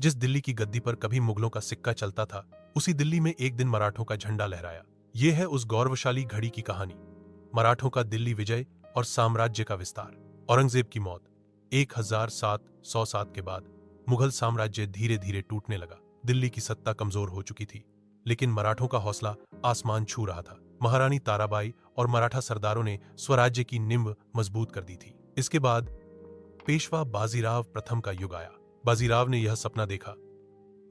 जिस दिल्ली की गद्दी पर कभी मुगलों का सिक्का चलता था, उसी दिल्ली में एक दिन मराठों का झंडा लहराया। ये है उस गौरवशाली घड़ी की कहानी, मराठों का दिल्ली विजय और साम्राज्य का विस्तार। औरंगजेब की मौत 1707 के बाद मुगल साम्राज्य धीरे धीरे टूटने लगा। दिल्ली की सत्ता कमजोर हो चुकी थी, लेकिन मराठों का हौसला आसमान छू रहा था। महारानी ताराबाई और मराठा सरदारों ने स्वराज्य की नींव मजबूत कर दी थी। इसके बाद पेशवा बाजीराव प्रथम का युग आया। बाजीराव ने यह सपना देखा,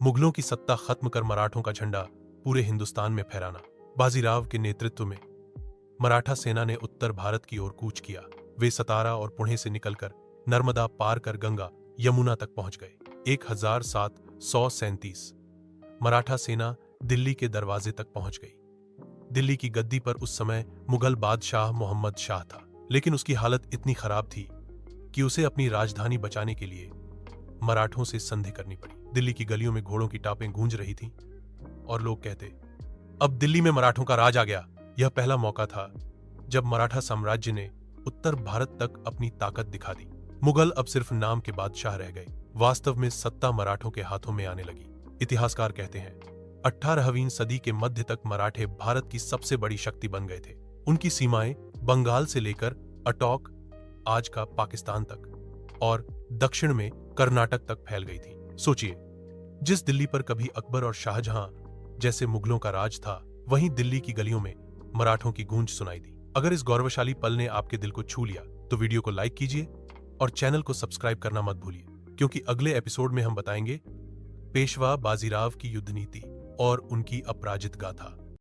मुगलों की सत्ता खत्म कर मराठों का झंडा पूरे हिंदुस्तान में फहराना। बाजीराव के नेतृत्व में मराठा सेना ने उत्तर भारत की ओर कूच किया। वे सतारा और पुणे से निकलकर नर्मदा पार कर गंगा यमुना तक पहुंच गए। 1737 मराठा सेना दिल्ली के दरवाजे तक पहुंच गई। दिल्ली की गद्दी पर उस समय मुगल बादशाह मोहम्मद शाह था, लेकिन उसकी हालत इतनी खराब थी कि उसे अपनी राजधानी बचाने के लिए मराठों से संधि करनी पड़ी। दिल्ली की गलियों में घोड़ों की टापें गूंज रही थीं और लोग कहते, अब दिल्ली में मराठों का राज आ गया। यह पहला मौका था जब मराठा साम्राज्य ने उत्तर भारत तक अपनी ताकत दिखा दी। मुगल अब सिर्फ नाम के बादशाह रह गए, वास्तव में सत्ता मराठों के हाथों में आने लगी। इतिहासकार कहते हैं 18वीं सदी के मध्य तक मराठे भारत की सबसे बड़ी शक्ति बन गए थे। उनकी सीमाएं बंगाल से लेकर अटोक, आज का पाकिस्तान तक, और दक्षिण में कर्नाटक तक फैल गई थी। सोचिए, जिस दिल्ली पर कभी अकबर और शाहजहां जैसे मुगलों का राज था, वहीं दिल्ली की गलियों में मराठों की गूंज सुनाई दी। अगर इस गौरवशाली पल ने आपके दिल को छू लिया तो वीडियो को लाइक कीजिए और चैनल को सब्सक्राइब करना मत भूलिए, क्योंकि अगले एपिसोड में हम बताएंगे पेशवा बाजीराव की युद्ध नीति और उनकी अपराजित गाथा।